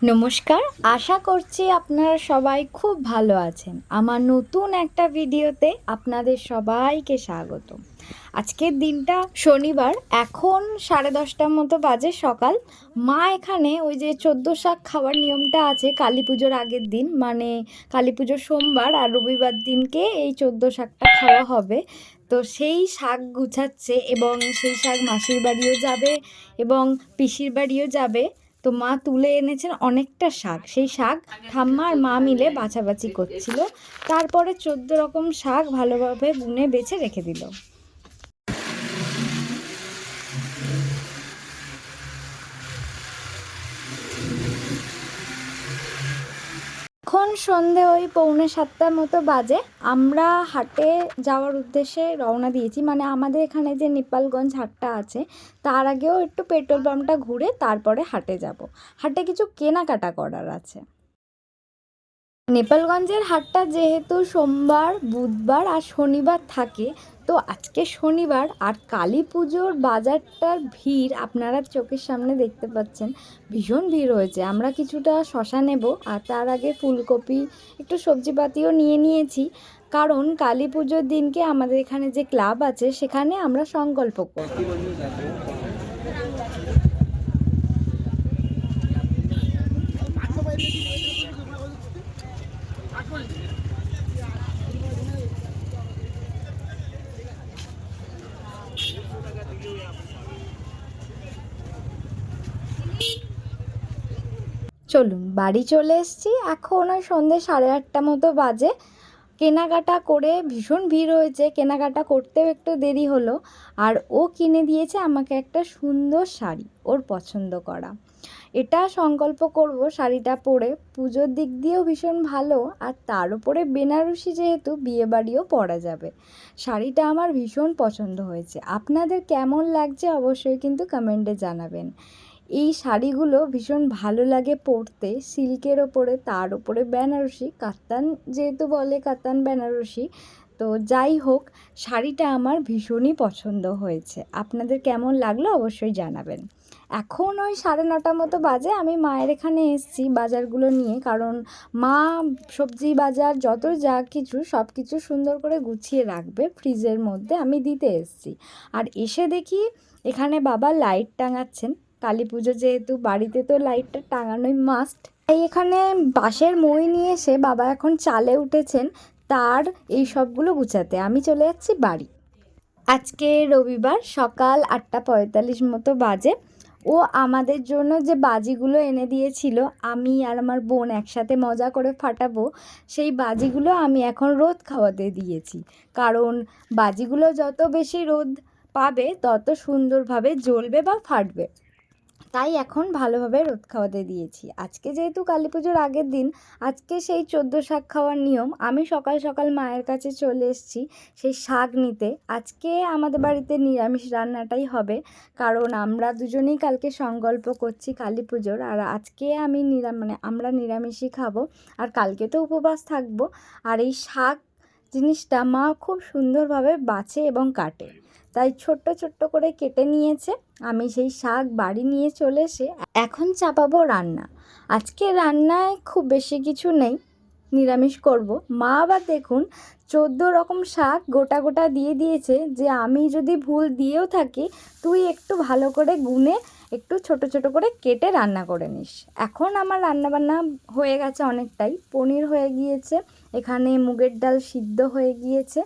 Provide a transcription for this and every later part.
নমস্কার, আশা করছি আপনারা সবাই খুব ভালো আছেন। আমার নতুন একটা ভিডিওতে আপনাদের সবাইকে স্বাগত। আজকের দিনটা শনিবার, এখন 10:30টার মতো বাজে সকাল। মা এখানে ওই যে 14 শাক খাওয়ার নিয়মটা আছে কালী পুজোর আগের দিন, মানে কালী পুজোর সোমবার আর রবিবার দিনকে এই 14 শাকটা খাওয়া হবে। তো সেই শাক গুছাচ্ছে এবং সেই শাক মাসির বাড়িও যাবে এবং পিসির বাড়িও যাবে। তো মা তুলে এনেছেন অনেকটা শাক, সেই শাক ঠাম্মা আর মা মিলে বাছাবাছি করছিল। তারপরে 14 রকম শাক ভালোভাবে গুনে বেছে রেখে দিল। এখন সন্ধে ওই 6:45 মতো বাজে। আমরা হাটে যাওয়ার উদ্দেশ্যে রওনা দিয়েছি, মানে আমাদের এখানে যে নেপালগঞ্জ হাটটা আছে তার আগেও একটু পেট্রোল পাম্পটা ঘুরে তারপরে হাটে যাব। হাটে কিছু কেনাকাটা করার আছে। নেপালগঞ্জের হাটটা যেহেতু সোমবার, বুধবার আর শনিবার থাকে, তো আজকে শনিবার আর কালী পুজোর বাজারটার ভিড় আপনারা চোখের সামনে দেখতে পাচ্ছেন। ভীষণ ভিড় হয়েছে। আমরা কিছুটা শশা নেব আর তার আগে ফুলকপি, একটু সবজিপাতিও নিয়ে নিয়েছি, কারণ কালী পুজোর দিনকে আমাদের এখানে যে ক্লাব আছে সেখানে আমরা সংকল্প করব। চলুন, বাড়ি চলে এসেছি। এখন ওই সন্ধ্যে 8:30 মতো বাজে। কেনাকাটা করে ভীষণ ভিড় হয়েছে, কেনাকাটা করতেও একটু দেরি হলো। আর ও কিনে দিয়েছে আমাকে একটা সুন্দর শাড়ি, ওর পছন্দ করা। এটা সংকল্প করব শাড়িটা পরে, পুজোর দিক দিয়েও ভীষণ ভালো, আর তার উপরে বেনারসি যেহেতু বিয়েবাড়িও পরা যাবে। শাড়িটা আমার ভীষণ পছন্দ হয়েছে। আপনাদের কেমন লাগছে অবশ্যই কিন্তু কমেন্টে জানাবেন। এই শাড়িগুলো ভীষণ ভালো লাগে পরতে, সিল্কের ওপরে, তার ওপরে বেনারসি, কাতান যেহেতু বলে, কাতান বেনারসি। তো যাই হোক, শাড়িটা আমার ভীষণই পছন্দ হয়েছে। আপনাদের কেমন লাগলো অবশ্যই জানাবেন। এখন ওই 9:30 মতো বাজে। আমি মায়ের এখানে এসেছি বাজারগুলো নিয়ে, কারণ মা সবজি বাজার যত যা কিছু সব কিছু সুন্দর করে গুছিয়ে রাখবে ফ্রিজের মধ্যে, আমি দিতে এসেছি। আর এসে দেখি এখানে বাবা লাইট টাঙাচ্ছেন। কালী পুজো যেহেতু, বাড়িতে তো লাইটটা টাঙানোই মাস্ট। তাই এখানে বাঁশের মই নিয়ে এসে বাবা এখন চালে উঠেছেন তার এই সবগুলো গুছাতে। আমি চলে যাচ্ছি বাড়ি। আজকে রবিবার, সকাল 8:45 মতো বাজে। ও আমাদের জন্য যে বাজিগুলো এনে দিয়েছিল, আমি আর আমার বোন একসাথে মজা করে ফাটাবো, সেই বাজিগুলো আমি এখন রোদ খাওয়াতে দিয়েছি। কারণ বাজিগুলো যত বেশি রোদ পাবে তত সুন্দরভাবে জ্বলবে বা ফাটবে। তাই এখন ভালোভাবে রোদ খাওয়াতে দিয়েছি। আজকে যেহেতু কালী পুজোর আগের দিন, আজকে সেই 14 শাক খাওয়ার নিয়ম। আমি সকাল সকাল মায়ের কাছে চলে এসেছি সেই শাক নিতে। আজকে আমাদের বাড়িতে নিরামিষ রান্নাটাই হবে, কারণ আমরা দুজনেই কালকে সংকল্প করছি কালী পুজোর। আর আজকে আমি আমরা নিরামিষই খাবো, আর কালকে তো উপবাস থাকবো। আর এই শাক জিনিসটা মা খুব সুন্দরভাবে বাছে এবং কাটে, তাই ছোট্ট ছোট্ট করে কেটে নিয়েছে। আমি সেই শাক বাড়ি নিয়ে চলে এসে এখন চাপাবো রান্না। আজকে রান্নায় খুব বেশি কিছু নেই, নিরামিষ করব। মা আবার দেখুন 14 রকম শাক গোটা গোটা দিয়ে দিয়েছে, যে আমি যদি ভুল দিয়েও থাকি তুই একটু ভালো করে গুনে একটু ছোট ছোট করে কেটে রান্না করে নিস। এখন আমার রান্নাবান্না হয়ে গেছে অনেকটাই। পনির হয়ে গিয়েছে, এখানে মুগের ডাল সিদ্ধ হয়ে গিয়েছে,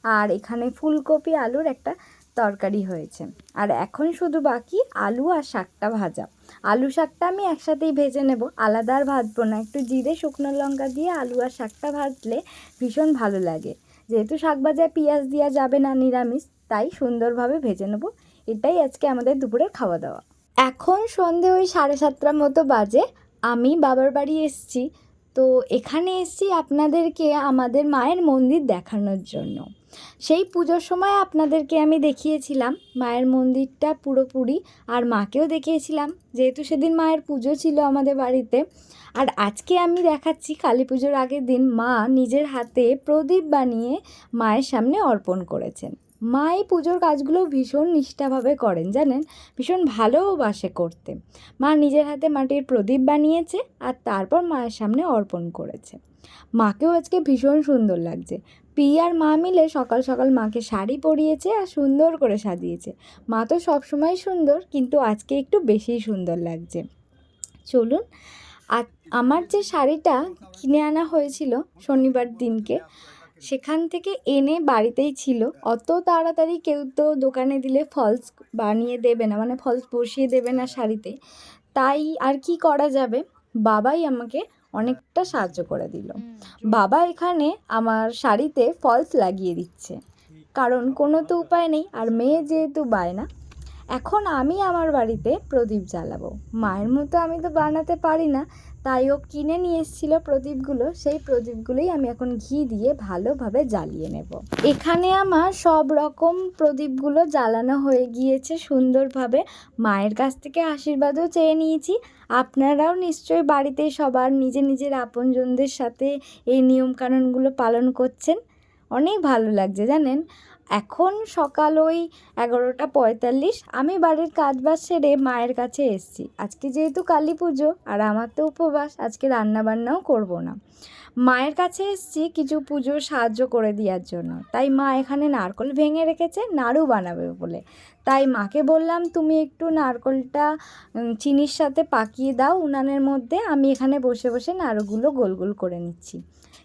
আর এখানে ফুলকপি আলুর একটা তরকারি হয়েছে। আর এখন শুধু বাকি আলু আর শাকটা ভাজা। আলু শাকটা আমি একসাথেই ভেজে নেব, আলাদা আর ভাজবো না। একটু জিরে শুকনো লঙ্কা দিয়ে আলু আর শাকটা ভাজলে ভীষণ ভালো লাগে। যেহেতু শাক ভাজায় পেঁয়াজ দেওয়া যাবে না, নিরামিষ, তাই সুন্দরভাবে ভেজে নেব। এটাই আজকে আমাদের দুপুরের খাওয়া দাওয়া। এখন সন্ধে ওই 7:30 মতো বাজে। আমি বাবার বাড়ি এসেছি। তো এখানে এসেছি আপনাদেরকে আমাদের মায়ের মন্দির দেখানোর জন্য। সেই পুজোর সময় আপনাদেরকে আমি দেখিয়েছিলাম মায়ের মন্দিরটা পুরোপুরি, আর মাকেও দেখিয়েছিলাম যেহেতু সেদিন মায়ের পুজো ছিল আমাদের বাড়িতে। আর আজকে আমি দেখাচ্ছি কালী পুজোর আগের দিন মা নিজের হাতে প্রদীপ বানিয়ে মায়ের সামনে অর্পণ করেছেন। মা এই পুজোর কাজগুলো ভীষণ নিষ্ঠাভাবে করেন জানেন, ভীষণ ভালোবাসে করতে। মা নিজের হাতে মাটির প্রদীপ বানিয়েছে আর তারপর মায়ের সামনে অর্পণ করেছে। মাকেও আজকে ভীষণ সুন্দর লাগছে। আর মা মিলে সকাল সকাল মাকে শাড়ি পরিয়েছে আর সুন্দর করে সাজিয়েছে। মা তো সবসময় সুন্দর, কিন্তু আজকে একটু বেশিই সুন্দর লাগছে। চলুন, আর আমার যে শাড়িটা কিনে আনা হয়েছিল শনিবার দিনকে, সেখান থেকে এনে বাড়িতেই ছিল। অত তাড়াতাড়ি কেউ তো দোকানে দিলে ফলস বানিয়ে দেবে না, মানে ফলস বসিয়ে দেবে না শাড়িতে। তাই আর কি করা যাবে, বাবাই আমাকে অনেকটা সাহায্য করে দিল। বাবা এখানে আমার শাড়িতে ফলস লাগিয়ে দিচ্ছে, কারণ কোনো তো উপায় নেই, আর মেয়ে যেহেতু বায়না। এখন আমি আমার বাড়িতে প্রদীপ জ্বালাবো। মায়ের মতো আমি তো বানাতে পারি না, তাই ও কিনে নিয়ে এসেছিলো প্রদীপগুলো। সেই প্রদীপগুলোই আমি এখন ঘি দিয়ে ভালোভাবে জ্বালিয়ে নেব। এখানে আমার সব রকম প্রদীপগুলো জ্বালানো হয়ে গিয়েছে সুন্দরভাবে। মায়ের কাছ থেকে আশীর্বাদও চেয়ে নিয়েছি। আপনারাও নিশ্চয়ই বাড়িতে সবার নিজের নিজের আপনজনদের সাথে এই নিয়মকানুনগুলো পালন করছেন। অনেক ভালো লাগছে জানেন। এখন সকাল ওই 11:45। আমি বাড়ির কাজবাজ সেরে মায়ের কাছে এসেছি। আজকে যেহেতু কালী পুজো আর আমার তো উপবাস, আজকে রান্নাবান্নাও করব না। মায়ের কাছে এসেছি কিছু পুজোর সাহায্য করে দেওয়ার জন্য। তাই মা এখানে নারকেল ভেঙে রেখেছে নাড়ু বানাবে বলে। তাই মাকে বললাম, তুমি একটু নারকেলটা চিনির সাথে পাকিয়ে দাও উনানের মধ্যে, আমি এখানে বসে বসে নাড়ুগুলো গোল গোল করে নিচ্ছি।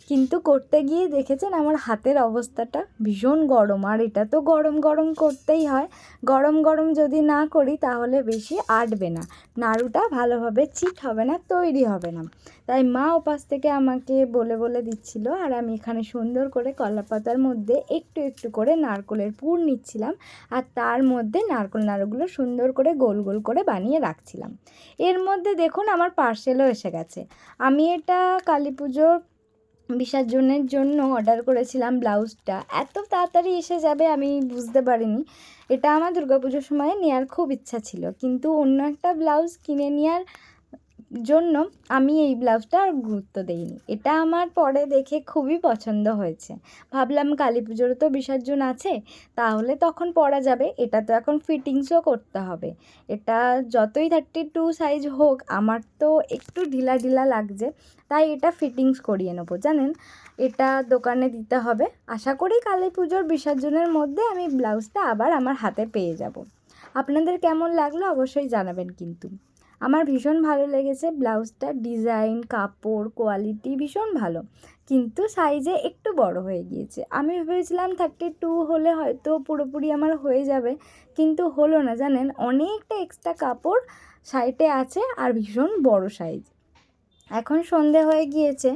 কিন্তু করতে গিয়ে দেখেছেন আমার হাতের অবস্থাটা ভীষণ গরম, আর এটা তো গরম গরম করতেই হয়। গরম গরম যদি না করি তাহলে বেশি আটবে না, নাড়ুটা ভালোভাবে চিট হবে না, তৈরি হবে না। তাই মা ওপাশ থেকে আমাকে বলে বলে দিচ্ছিল, আর আমি এখানে সুন্দর করে কলাপাতার মধ্যে একটু একটু করে নারকেলের পুর নিচ্ছিলাম, আর তার মধ্যে নারকেল নাড়ুগুলো সুন্দর করে গোল গোল করে বানিয়ে রাখছিলাম। এর মধ্যে দেখুন আমার পার্সেলও এসে গেছে। আমি এটা কালী পুজোর বিসর্জনের জন্য অর্ডার করেছিলাম। ব্লাউজটা এত তাড়াতাড়ি এসে যাবে আমি বুঝতে পারিনি। এটা আমার দুর্গাপুজোর সময় নেওয়ার খুব ইচ্ছা ছিল, কিন্তু অন্য একটা ব্লাউজ কিনে নেওয়ার জন্য আমি এই ব্লাউজটা আর গুরুত্ব দেইনি। এটা আমার পরে দেখে খুবই পছন্দ হয়েছে। ভাবলাম কালী পুজোর তো বিসর্জন আছে, তাহলে তখন পরা যাবে। এটা তো এখন ফিটিংসও করতে হবে। এটা যতই 32 সাইজ হোক, আমার তো একটু ঢিলা ঢিলা লাগছে, তাই এটা ফিটিংস করিয়ে নেবো জানেন। এটা দোকানে দিতে হবে। আশা করি কালী পুজোর বিসর্জনের মধ্যে আমি ব্লাউজটা আবার আমার হাতে পেয়ে যাব। আপনাদের কেমন লাগলো অবশ্যই জানাবেন কিন্তু। আমার ভীষণ ভালো লেগেছে ব্লাউজটা, ডিজাইন, কাপড়, কোয়ালিটি ভীষণ ভালো, কিন্তু সাইজে একটু বড় হয়ে গিয়েছে। আমি ভেবেছিলাম 32 হলে হয়তো পুরোপুরি আমার হয়ে যাবে, কিন্তু হলো না জানেন। অনেকটা এক্সট্রা কাপড় সাইডে আছে আর ভীষণ বড় সাইজ। এখন সন্ধে হয়ে গিয়েছে,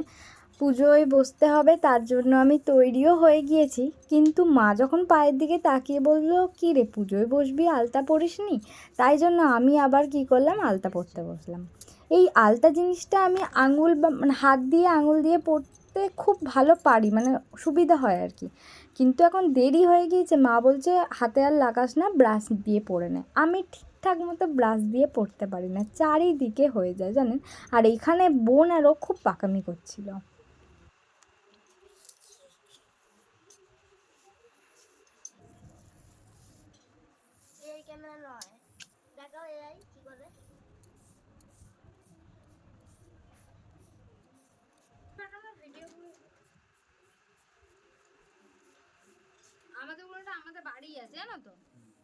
পুজোয় বসতে হবে, তার জন্য আমি তৈরিও হয়ে গিয়েছি। কিন্তু মা যখন পায়ের দিকে তাকিয়ে বললো, কী রে পুজোয় বসবি, আলতা পরিসনি? তাই জন্য আমি আবার কি করলাম, আলতা পরতে বসলাম। এই আলতা জিনিসটা আমি মানে হাত দিয়ে আঙুল দিয়ে পরতে খুব ভালো পারি, মানে সুবিধা হয় আর কি। কিন্তু এখন দেরি হয়ে গিয়েছে, মা বলছে হাতে আর লাগাস না, ব্রাশ দিয়ে পরে নে। আমি ঠিকঠাক মতো ব্রাশ দিয়ে পরতে পারি না, চারিদিকে হয়ে যায় জানেন। আর এখানে বোন আরও খুব পাকামি করছিল। ক্যামেরা নয়, দেখাও এআই কি করে। আমাদের উল্টা আমাদের বাড়ি আছে জানো তো,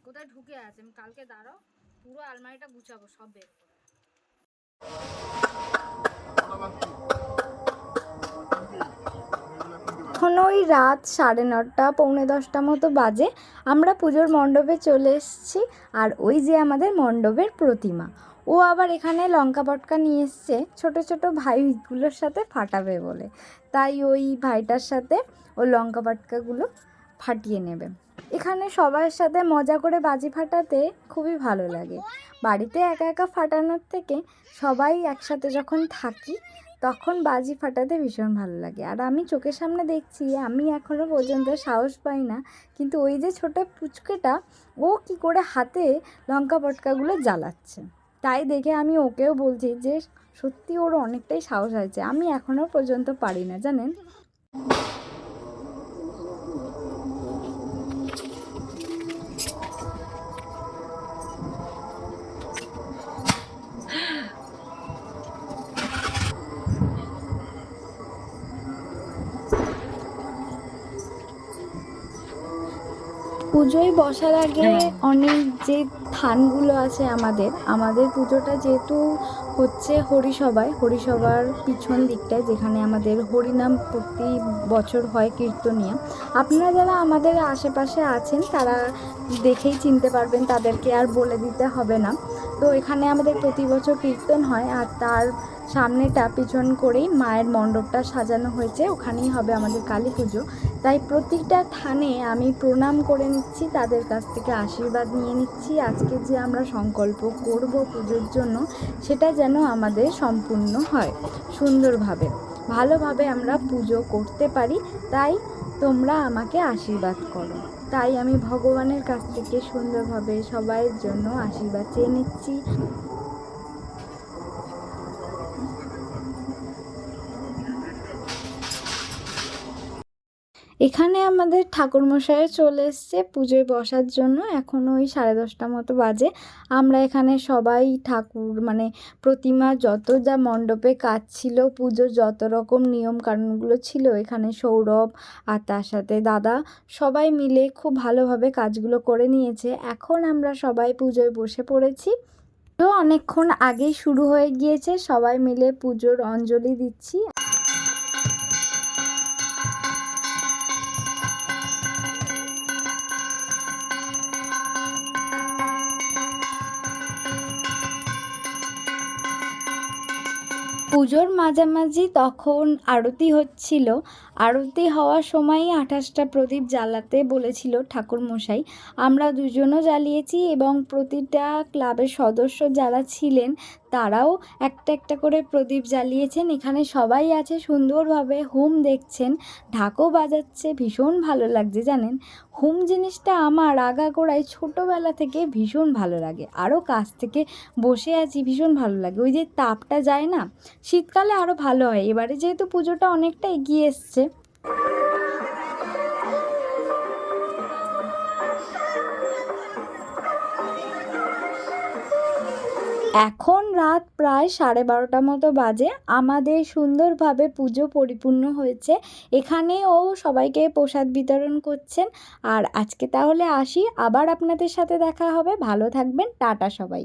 কোথায় ঢুকে আছে। আমি কালকে দাঁড়াও পুরো আলমারিটা গুছাবো, সব বের করে। এখন ওই রাত 9:30 পৌনে 10টা মতো বাজে। আমরা পুজোর মণ্ডপে চলে এসেছি, আর ওই যে আমাদের মণ্ডপের প্রতিমা, ও আবার এখানে লঙ্কা পটকা নিয়ে এসছে ছোটো ছোটো ভাইগুলোর সাথে ফাটাবে বলে। তাই ওই ভাইটার সাথে ও লঙ্কা পটকাগুলো ফাটিয়ে নেবে। এখানে সবার সাথে মজা করে বাজি ফাটাতে খুবই ভালো লাগে। বাড়িতে একা একা ফাটানোর থেকে সবাই একসাথে যখন থাকি তখন বাজি ফাটাতে ভীষণ ভালো লাগে। আর আমি চোখের সামনে দেখছি, আমি এখনও পর্যন্ত সাহস পাই না, কিন্তু ওই যে ছোটো পুচকেটা, ও কি করে হাতে লঙ্কা পটকাগুলো জ্বালাচ্ছে। তাই দেখে আমি ওকেও বলছি যে সত্যি ওর অনেকটাই সাহস হয়েছে, আমি এখনও পর্যন্ত পারি না জানেন। পুজোয় বসার আগে অনেক যে থানগুলো আছে আমাদের পুজোটা যেহেতু হচ্ছে হরিসভার পিছন দিকটায়, যেখানে আমাদের হরিনাম প্রতি বছর হয় কীর্তনিয়া। আপনারা যারা আমাদের আশেপাশে আছেন তারা দেখেই চিনতে পারবেন, তাদেরকে আর বলে দিতে হবে না। তো এখানে আমাদের প্রতি বছর কীর্তন হয়, আর তার সামনেটা পিছন করেই মায়ের মণ্ডপটা সাজানো হয়েছে, ওখানেই হবে আমাদের কালী পুজো। তাই প্রতিটা থানে আমি প্রণাম করে নিচ্ছি, তাদের কাছ থেকে আশীর্বাদ নিয়ে নিচ্ছি। আজকে যে আমরা সংকল্প করব পুজোর জন্য, সেটা যেন আমাদের সম্পূর্ণ হয় সুন্দরভাবে, ভালোভাবে আমরা পুজো করতে পারি। তাই তোমরা আমাকে আশীর্বাদ করো। তাই আমি ভগবানের কাছ থেকে সুন্দরভাবে সবাইয়ের জন্য আশীর্বাদ চেয়ে নিচ্ছি। এখানে আমাদের ঠাকুরমশাই চলে এসছে পুজোয় বসার জন্য। এখন ওই 10:30 মতো বাজে। আমরা এখানে সবাই ঠাকুর প্রতিমা যত যা মণ্ডপে কাজ ছিল, পুজোর যত রকম নিয়ম কানুনগুলো ছিল, এখানে সৌরভ আর তার সাথে দাদা সবাই মিলে খুব ভালোভাবে কাজগুলো করে নিয়েছে। এখন আমরা সবাই পুজোয় বসে পড়েছি। তো অনেকক্ষণ আগেই শুরু হয়ে গিয়েছে, সবাই মিলে পুজোর অঞ্জলি দিচ্ছি। পুজোর মাঝামাঝি তখন আরতি হচ্ছিল। আরতি হওয়ার সময়ই 28টা প্রদীপ জ্বালাতে বলেছিল ঠাকুরমশাই। আমরা দুজনও জ্বালিয়েছি এবং প্রতিটা ক্লাবের সদস্য যারা ছিলেন তারাও একটা একটা করে প্রদীপ জ্বালিয়েছেন। এখানে সবাই আছে সুন্দরভাবে হুম দেখছেন, ঢাকও বাজাচ্ছে, ভীষণ ভালো লাগছে। জানেন, হুম জিনিসটা আমার আগাগোড়ায় ছোটোবেলা থেকে ভীষণ ভালো লাগে। আরও কাছ থেকে বসে আছি, ভীষণ ভালো লাগে। ওই যে তাপটা যায় না, শীতকালে আরও ভালো হয়। এবারে যেহেতু পুজোটা অনেকটা এগিয়ে এসছে, এখন রাত প্রায় 12:30 মতো বাজে। আমাদের সুন্দরভাবে পুজো পরিপূর্ণ হয়েছে। এখানেও সবাইকে প্রসাদ বিতরণ করছেন। আর আজকে তাহলে আসি, আবার আপনাদের সাথে দেখা হবে। ভালো থাকবেন, টাটা সবাই।